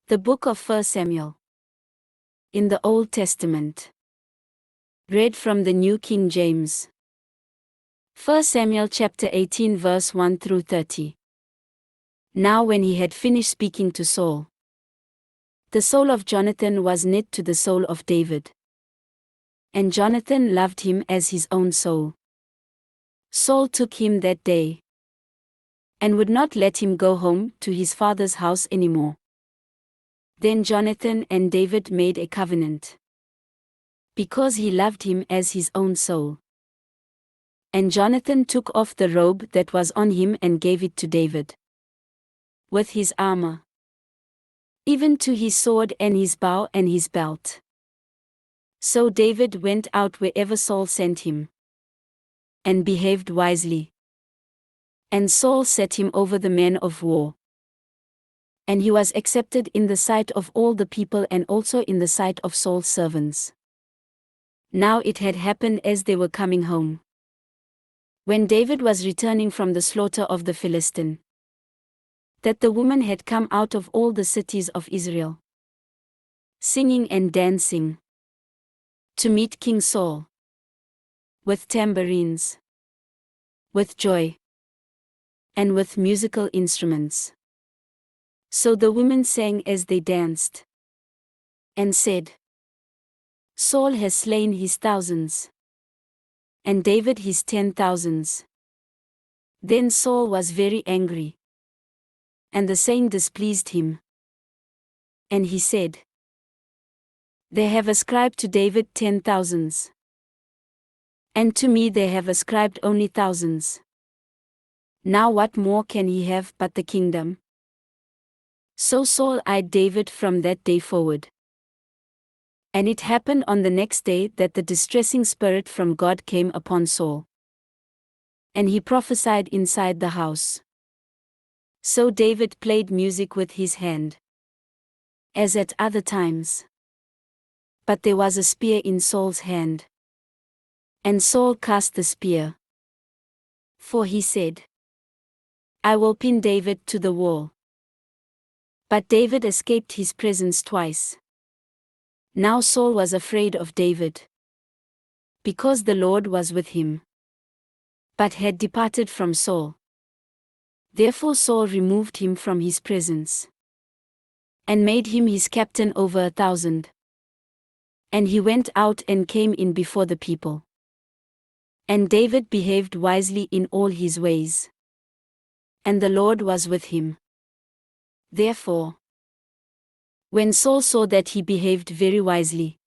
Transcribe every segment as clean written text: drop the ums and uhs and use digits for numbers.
The book of 1 Samuel. In the Old Testament. Read from the New King James. 1 Samuel chapter 18 verse 1 through 30. Now when he had finished speaking to Saul, the soul of Jonathan was knit to the soul of David. And Jonathan loved him as his own soul. Saul took him that day, and would not let him go home to his father's house anymore. Then Jonathan and David made a covenant, because he loved him as his own soul. And Jonathan took off the robe that was on him and gave it to David, with his armor, even to his sword and his bow and his belt. So David went out wherever Saul sent him, and behaved wisely. And Saul set him over the men of war. And he was accepted in the sight of all the people and also in the sight of Saul's servants. Now it had happened as they were coming home, when David was returning from the slaughter of the Philistine, that the women had come out of all the cities of Israel, singing and dancing, to meet King Saul, with tambourines, with joy, and with musical instruments. So the women sang as they danced, and said, Saul has slain his thousands, and David his 10,000s. Then Saul was very angry, and the saying displeased him. And he said, They have ascribed to David 10,000s, and to me they have ascribed only thousands. Now what more can he have but the kingdom? So Saul eyed David from that day forward. And it happened on the next day that the distressing spirit from God came upon Saul, and he prophesied inside the house. So David played music with his hand, as at other times. But there was a spear in Saul's hand, and Saul cast the spear. For he said, I will pin David to the wall. But David escaped his presence twice. Now Saul was afraid of David, because the Lord was with him, but had departed from Saul. Therefore Saul removed him from his presence, and made him his captain over 1,000. And he went out and came in before the people. And David behaved wisely in all his ways, and the Lord was with him. Therefore, when Saul saw that he behaved very wisely,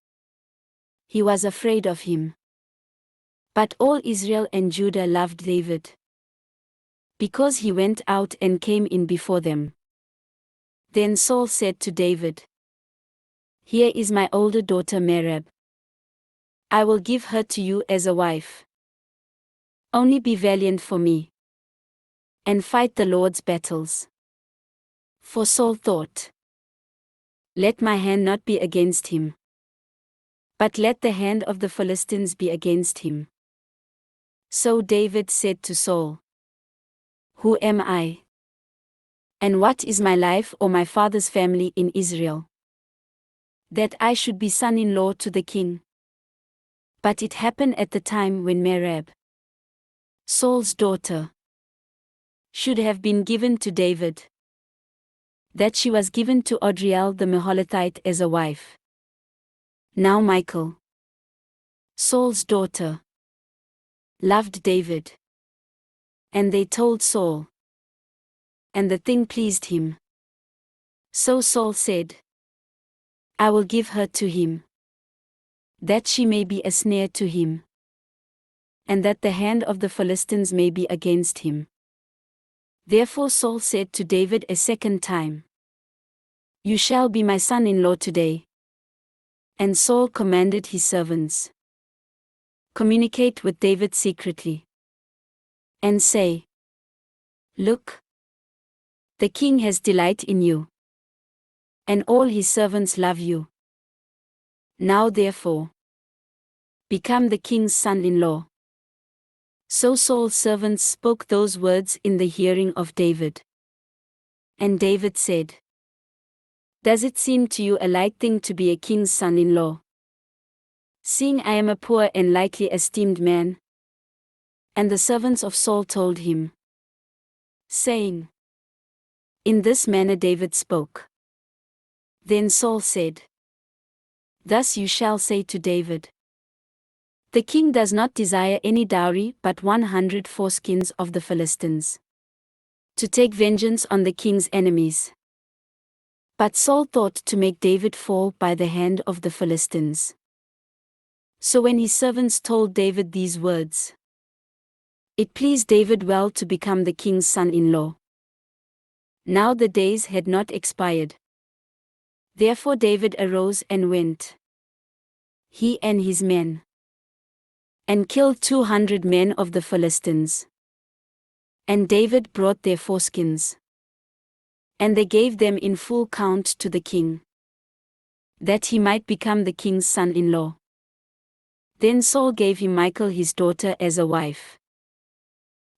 he was afraid of him. But all Israel and Judah loved David, because he went out and came in before them. Then Saul said to David, Here is my older daughter Merab. I will give her to you as a wife. Only be valiant for me, and fight the Lord's battles. For Saul thought, Let my hand not be against him, but let the hand of the Philistines be against him. So David said to Saul, Who am I? And what is my life or my father's family in Israel, that I should be son-in-law to the king? But it happened at the time when Merab, Saul's daughter, should have been given to David, that she was given to Adriel the Meholathite as a wife. Now Michal, Saul's daughter, loved David. And they told Saul, and the thing pleased him. So Saul said, I will give her to him, that she may be a snare to him, and that the hand of the Philistines may be against him. Therefore Saul said to David a second time, You shall be my son-in-law today. And Saul commanded his servants, Communicate with David secretly, and say, Look, the king has delight in you, and all his servants love you. Now therefore, become the king's son-in-law. So Saul's servants spoke those words in the hearing of David. And David said, Does it seem to you a light thing to be a king's son-in-law? Seeing I am a poor and lightly esteemed man. And the servants of Saul told him, saying, in this manner David spoke. Then Saul said, thus you shall say to David, the king does not desire any dowry but 100 foreskins of the Philistines, to take vengeance on the king's enemies. But Saul thought to make David fall by the hand of the Philistines. So when his servants told David these words, it pleased David well to become the king's son-in-law. Now the days had not expired. Therefore David arose and went, he and his men, and killed 200 men of the Philistines. And David brought their foreskins, and they gave them in full count to the king, that he might become the king's son-in-law. Then Saul gave him Michal his daughter as a wife.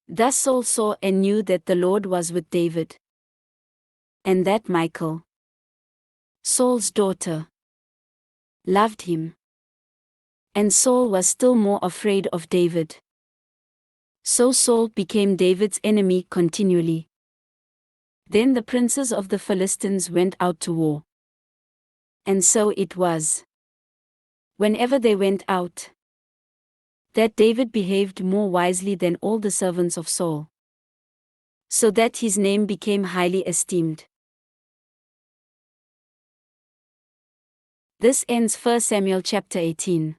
Thus Saul saw and knew that the Lord was with David, and that Michal, Saul's daughter, loved him. And Saul was still more afraid of David. So Saul became David's enemy continually. Then the princes of the Philistines went out to war. And so it was, whenever they went out, that David behaved more wisely than all the servants of Saul, so that his name became highly esteemed. This ends 1 Samuel chapter 18.